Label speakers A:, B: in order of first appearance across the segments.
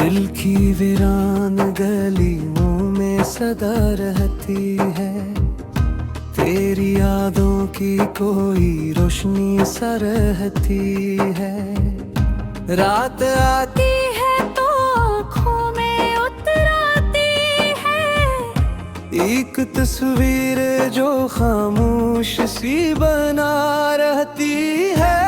A: दिल की वीरान गली मुंह में सदा रहती है। तेरी यादों की कोई रोशनी सा रहती है। रात आती है तो आँखों में उतर आती है। एक तस्वीर जो खामोश सी बना रहती है।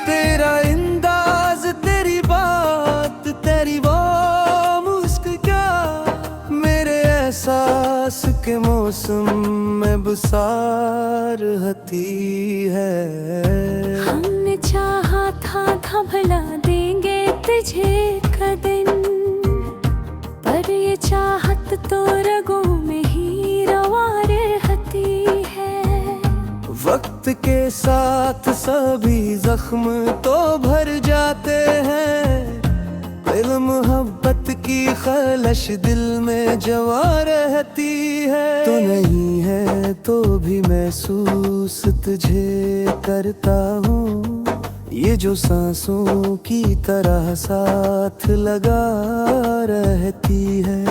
A: तेरा अंदाज, तेरी बात, तेरी वो मुस्कुरा मेरे एहसास के मौसम में बसार रहती है।
B: हमने चाहा था भला देंगे तुझे का दिन, पर ये चाहत तो रगों में ही रवा रहती है।
A: वक्त के साथ सभी जख्म तो भर जाते हैं। दिल मोहब्बत की खलश दिल में जवा रहती है। तो नहीं है तो भी महसूस तुझे करता हूँ। ये जो सांसों की तरह साथ लगा रहती है।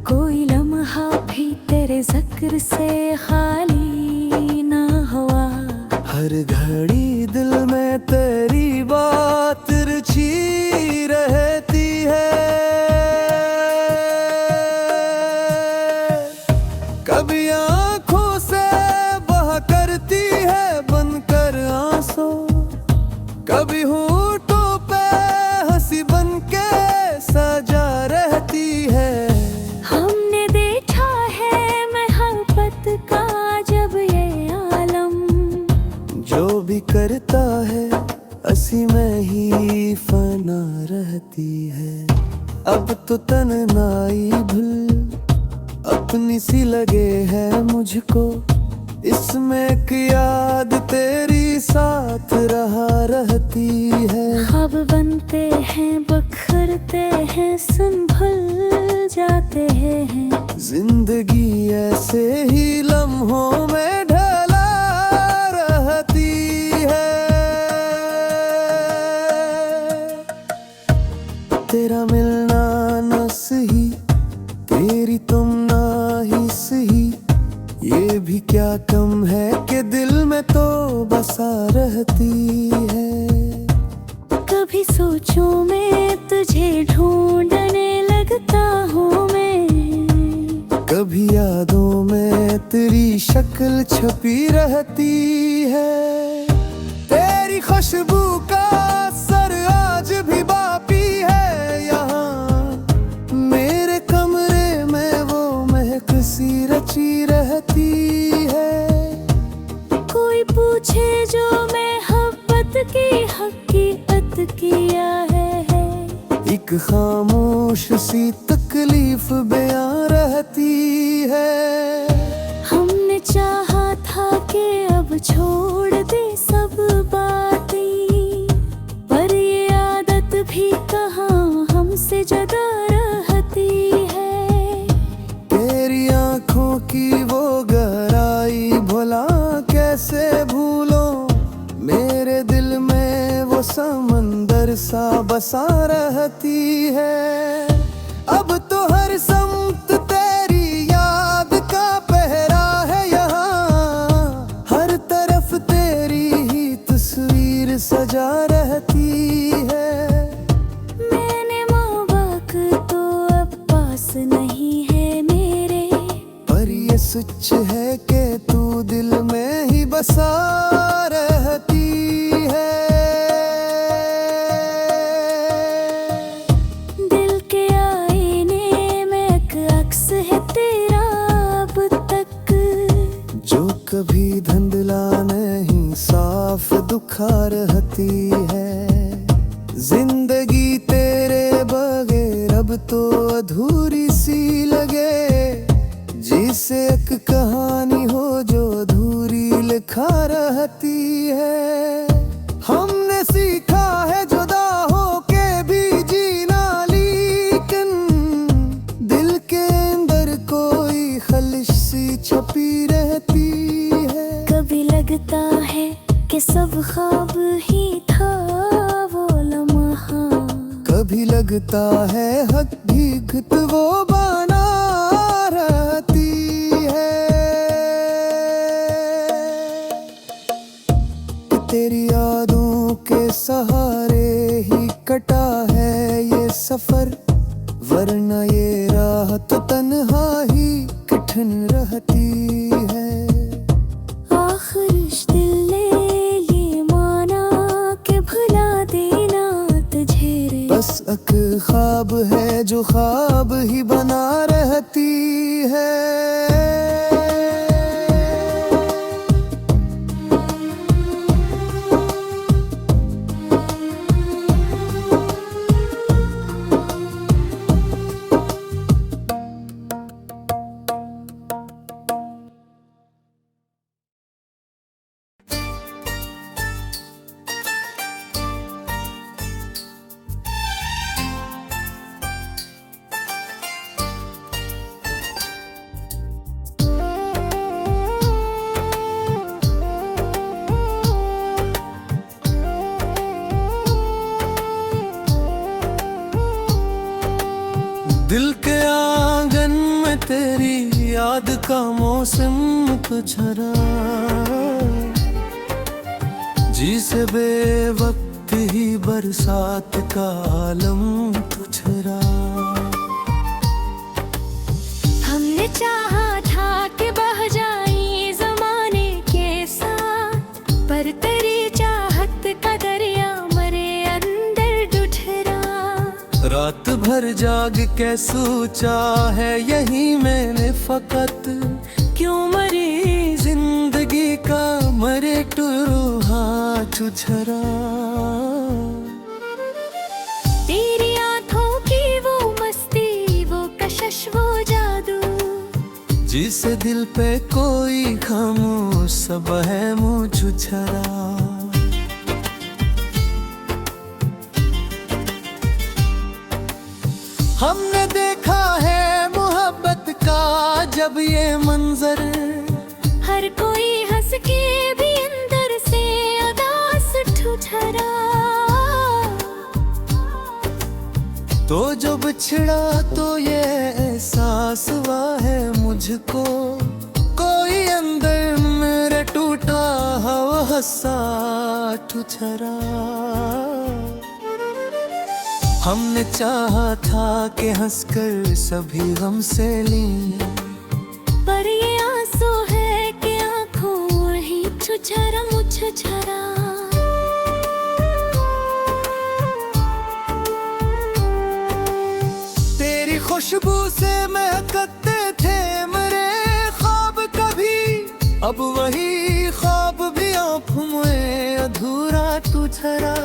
B: कोई लम्हा भी तेरे जिक्र से खाली ना हुआ।
A: हर घड़ी दिल में तेरी बात रुचि रहती है। कभी आँखों से बहा करती है बनकर आंसू, कभी होठों पे हंसी बनके सजा रहती है।
B: हमने देखा है मोहब्बत का जब ये आलम,
A: जो भी करता है हंसी में ही फना रहती है। अब तो तन्हाई भूल अपनी सी लगे है मुझको। इसमें एक याद तेरी साथ रहा रहती है।
B: ख्वाब बनते हैं बखरते हैं सुन भूल जाते हैं।
A: जिंदगी ऐसे ही लम्हों में ढला रहती है। तेरा मिलना न सही, तेरी तुम ना ही सही। ये भी क्या कम है कि दिल में तो बसा रहती है।
B: कभी सोचूं मैं तुझे ढूंढने लगता हूँ मैं।
A: कभी यादों में तेरी शक्ल छपी रहती है। तेरी खुशबू का असर आज भी बाकी है यहाँ। मेरे कमरे में वो महक सी रची रहती है।
B: कोई पूछे जो मोहब्बत की हकीकत किया है।
A: एक खामोश सी तकलीफ बयां रहती है।
B: हमने चाहा था कि अब छोड़ दे सब बातें, पर ये आदत भी कहाँ हमसे जुदा रहती है।
A: तेरी आंखों की वो गहराई भुला कैसे भूलो। मेरे दिल में वो समंदर सा बसा रहती है। अब तो हर समत तेरी याद का पहरा है यहाँ। हर तरफ तेरी ही तस्वीर सजा रहती है।
B: मैंने मौबक तो अब पास नहीं है मेरे,
A: पर ये सच है कि तू दिल में ही बसा रहती है।
B: दिल के आईने में एक अक्स है तेरा अब तक,
A: जो कभी धुंधला नहीं साफ दुखा रहती है। जिंदगी तेरे बगैर अब तो अधूरी सी लगे। जिसे एक कहानी हो जो अधूरी लिखा रहती है। हमने सीखा है जुदा हो के भी जीना, लेकिन दिल के अंदर कोई खल
B: सब ख्वाब ही था वो लम्हा।
A: कभी लगता है हकीकत वो बना रहती है। तेरी यादों के सहारे ही कटा है ये सफर, वरना ये राह तो तन्हा ही कठिन रहती है।
B: आखिर इस दिल ने ये माना कि भुला देना तुझे रे।
A: बस एक ख्वाब है जो ख्वाब ही बना रहती है। दिल के आंगन में तेरी याद का मौसम तो झरा, जी से बेवक्त ही बरसात का आलम तो झरा।
B: हमने चाहा था कि बह जाए जमाने के साथ, पर तेरी चाहत का दरिया मरे अंदर डुठरा।
A: रात भर जाग के सोचा है यही मैंने फकत, क्यों मरी जिंदगी का मरे टुरूहा छुछरा।
B: तेरी आंखों की वो मस्ती, वो कशिश, वो जादू,
A: जिसे दिल पे कोई खामोश सब है मुँह छुछरा। हमने देखा है मोहब्बत का जब ये मंजर,
B: हर कोई हंस के भी अंदर से उदास ठुठरा।
A: तो जो बिछड़ा तो ये एहसास हुआ है मुझको, कोई अंदर मेरे टूटा हवा हंसा ठुठरा। हमने चाहा था कि हंसकर सभी गम से लीं,
B: पर ये आंसू है कि आंखों ही छुछरा मुझछरा।
A: तेरी खुशबू से महकते थे मेरे ख्वाब कभी, अब वही ख्वाब भी आँखों में अधूरा तुझरा।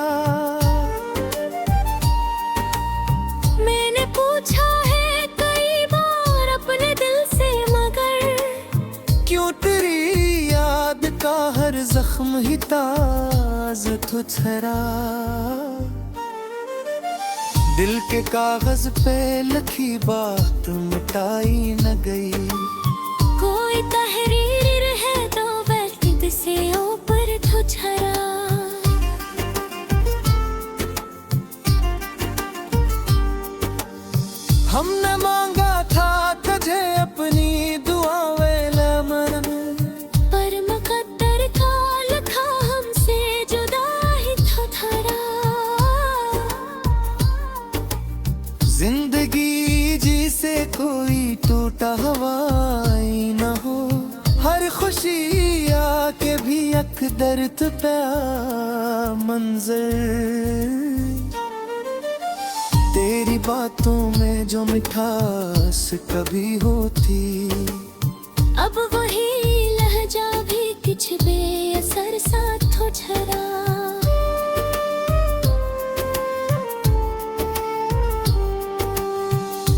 B: मैंने पूछा है कई बार अपने दिल से, मगर
A: क्यों तेरी याद का हर जख्म ही ताज तुझरा। दिल के कागज पे लिखी बात मिटाई न गई,
B: कोई तहरीर है तो वक्त से ऊपर तुझरा।
A: हमने मांगा था तुझे अपनी दुआएं लमन,
B: पर मुकद्दर का लिखा हमसे जुदा ही थरा।
A: जिंदगी जिसे कोई टूटा हवाई न हो, हर खुशी आके भी एक दर्द पे मंजर। तेरी बातों में जो मिठास कभी होती,
B: अब वही लहजा भी कुछ बेअसर सा तुझरा।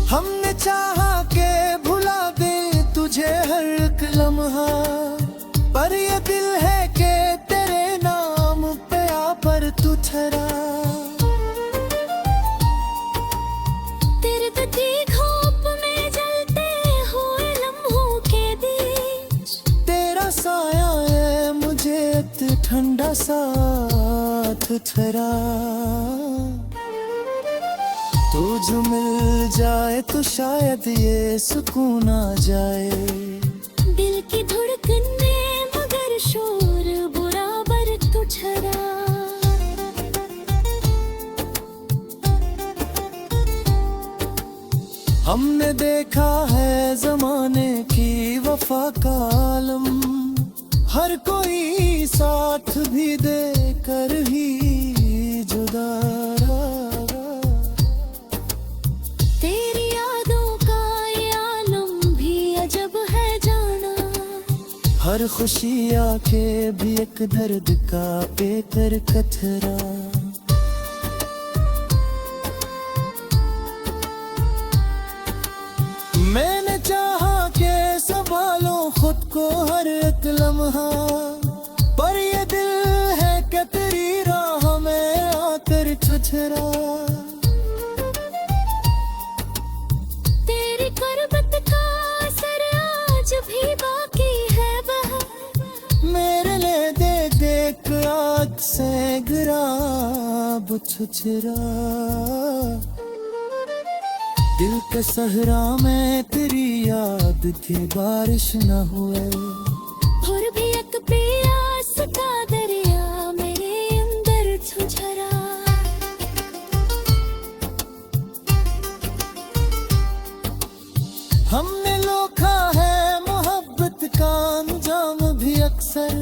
A: हमने चाहा के भुला दे तुझे हर एक लम्हा, पर ये दिल है कि तेरे नाम पे आ पर तुझरा। ठंडा साथ ठहरा। तू जो मिल जाए तो शायद ये सुकून आ जाए।
B: दिल की धड़कने मगर शोर बराबर तू छरा।
A: हमने देखा है जमाने की वफा का आलम, हर कोई साथ भी देकर ही जुदा रहा।
B: तेरी यादों का ये आलम भी अजब है जाना।
A: हर खुशी आके भी एक दर्द का पेकर कतरा। मैंने चाहा के संभालो खुद को हर एक लम्हा, पर ये दिल है कि तेरी राह में आकर ठुठरा।
B: तेरी करबत का असर आज भी बाकी है वह।
A: मेरे लिए देख देख आँख से गिरा वो छुछरा। दिल के सहरा में तेरी याद की बारिश न हुए,
B: और भी एक प्यास का दरिया मेरे अंदर झुझरा।
A: हमने लोखा है मोहब्बत का अंजाम भी अक्सर।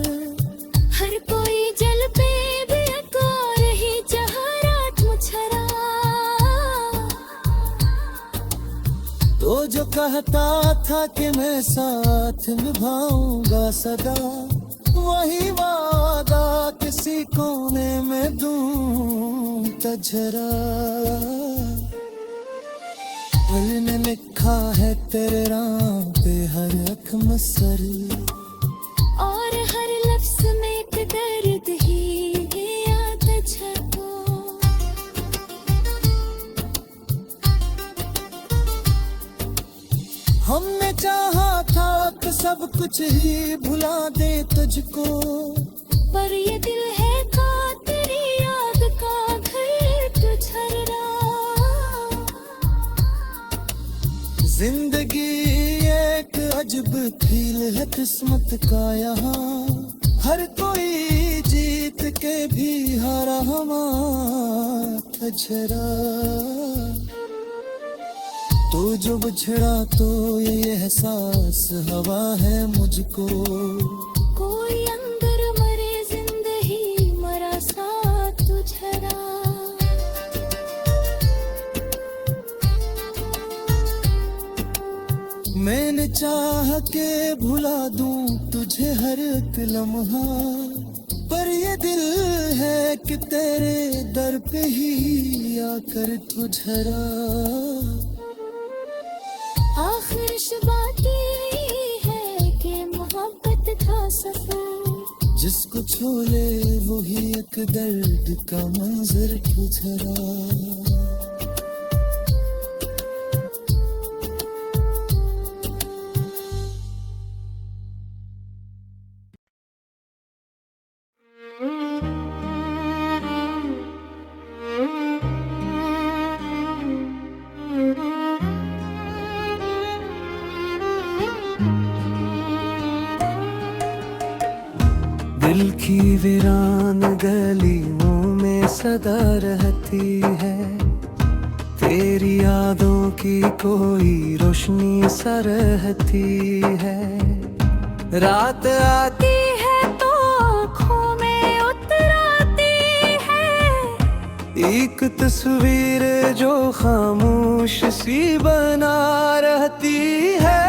B: हर कोई जल पे भी एक और ही जहाँ रात मुछरा।
A: तो जो कहता था कि मैं साथ निभाऊंगा सदा, वही वादा किसी कोने में दूं तझरा। दिल ने लिखा है तेरे नाम पे हर एक मसर,
B: और हर लफ्ज में एक दर्द ही याद छपो।
A: हमने चाहा था कि सब कुछ ही भुला दे तुझको,
B: पर ये दिल है का तेरी याद का घर तुझरा।
A: जिंदगी एक अजब खेल है किस्मत का यहाँ, हर कोई जीत के भी हारा हमारा झरा। तो जो बिछड़ा तो ये एहसास हवा है मुझको,
B: कोई अंदर मरे जिंदगी मरा साथ तुझरा।
A: मैंने चाह के भुला दूं तुझे हर एक लम्हा, पर ये दिल है कि तेरे दर पे ही आकर तुझरा।
B: आखिर बात यही है कि मोहब्बत का सफर,
A: जिसको छोले वही एक दर्द का मंजर गुजरा। दिल की वीरान गलियों में सदा रहती है, तेरी यादों की कोई रोशनी सा रहती है। रात आती
B: है तो आँखों में उतर आती है,
A: एक तस्वीर जो खामोश सी बना रहती है।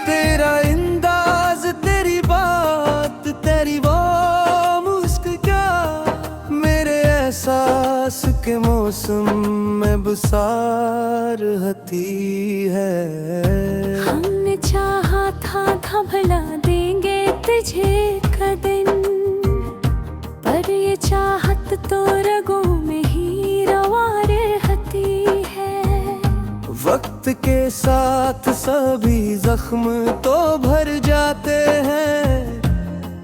A: तेरा अंदाज, तेरी बात, तेरी वो मुस्कुरा मेरे एहसास के मौसम में बसार रहती है।
B: हमने चाहा था भला देंगे तुझे कदम, पर ये चाहत तो रगों में ही रवा
A: वक्त के साथ सभी जख्म तो भर जाते हैं,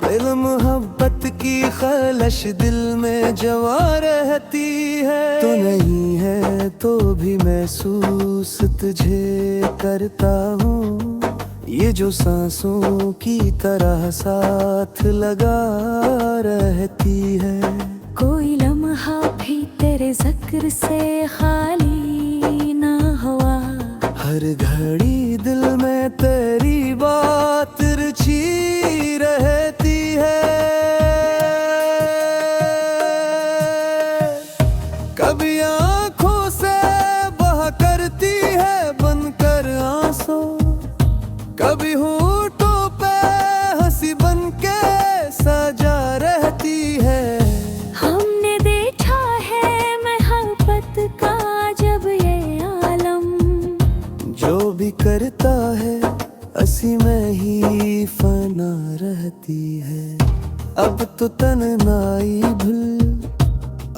A: दिल मोहब्बत की खलश दिल में जवा रहती है। तो नहीं है तो भी महसूस तुझे करता हूँ, ये जो सांसों की तरह साथ लगा रहती है।
B: कोई लम्हा भी तेरे जिक्र से खाली ना हुआ,
A: हर घड़ी दिल में तेरी बात रुचि रहती है। कभी आँखों से बहा करती है बनकर आंसू, कभी होठों पे हंसी बनके सजा रहती है।
B: हमने देखा है मोहब्बत का जब ये आलम,
A: जो भी करता है हंसी में ही फना रहती है। अब तो तन्हाई भूल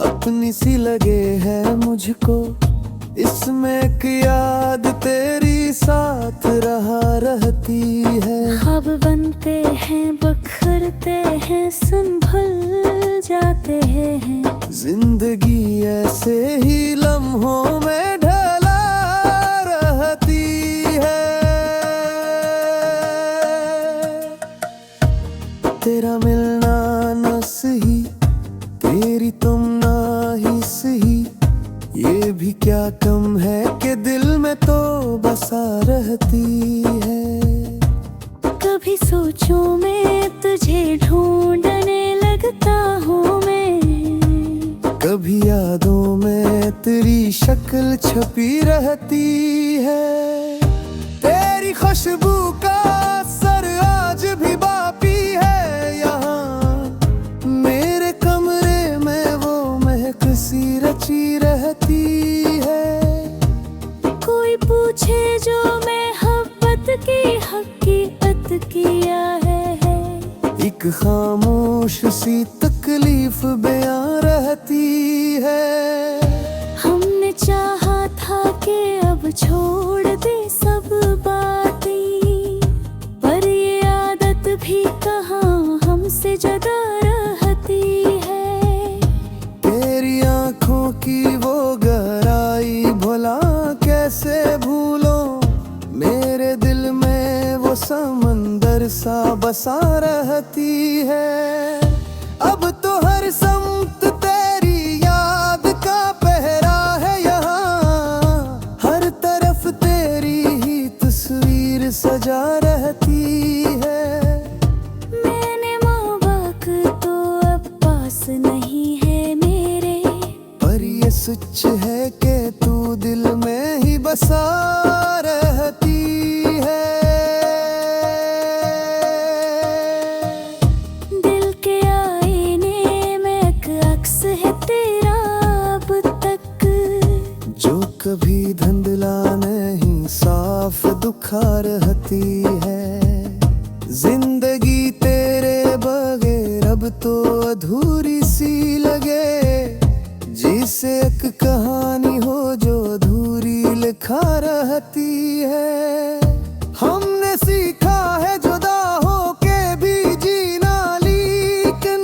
A: अपनी सी लगे है मुझको, इसमें एक याद तेरी साथ रहा रहती है।
B: ख्वाब बनते हैं बखरते हैं सुन भूल जाते हैं,
A: जिंदगी ऐसे ही लम्हों में ढला रहती है। तेरा मिलना न सही, तेरी तुम ना ही सही, ये भी क्या कम है कि दिल में तो बसा रहती है।
B: कभी सोचूं मैं तुझे ढूंढने लगता हूँ मैं,
A: कभी यादों में तेरी शक्ल छपी रहती है। तेरी खुशबू का असर आज भी बाकी है यहाँ, मेरे कमरे में वो महक सी रची रहती है।
B: कोई पूछे जो मोहब्बत की हकीकत किया है,
A: एक खामोश सी तकलीफ बयां रहती है।
B: हमने चाहा था कि अब छोड़ दे सब बातें, पर ये आदत भी कहाँ हमसे जुदा रहती है।
A: तेरी आंखों की वो गहराई भुला कैसे भूलो, मेरे दिल में वो समंदर सा बसा रहती है। अब तो हर समत तेरी याद का पहरा है यहाँ, हर तरफ तेरी ही तस्वीर सजा रहती है।
B: मैंने माँ बाप तो अब पास नहीं है मेरे,
A: पर ये सच है कि तू दिल में ही बसा रहती है।
B: दिल के आईने में एक अक्स है तेरा अब तक,
A: जो कभी धुंधला नहीं साफ दुखा रहती है। जिंदगी तेरे बगैर अब तो अधूरी सी लगे, जिसे एक कहानी हो जो अधूरी लिखा रहती है। हमने सीखा है जुदा हो के भी जीना, लेकिन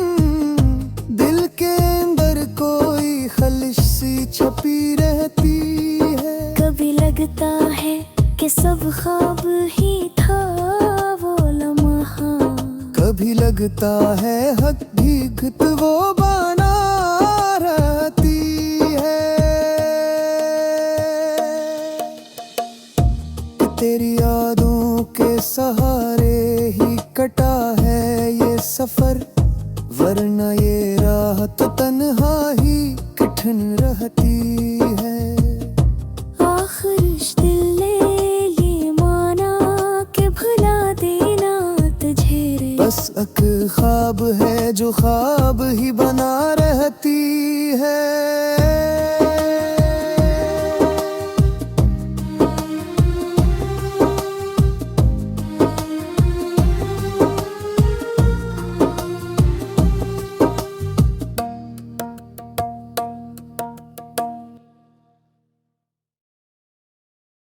A: दिल के अंदर कोई खलिश सी छपी रहती है।
B: कभी लगता है कि सब ख्वाब ही था वो लम्हा,
A: कभी लगता है हकीकत वो बना रहती है। तेरी यादों के सहारे ही कटा है ये सफर, वरना ये राह तो तन्हा ही कठिन रहती है।
B: आखिर इस दिल ने ये माना कि भुला देना तुझे रे,
A: बस एक ख्वाब है जो ख्वाब ही बना रहती है।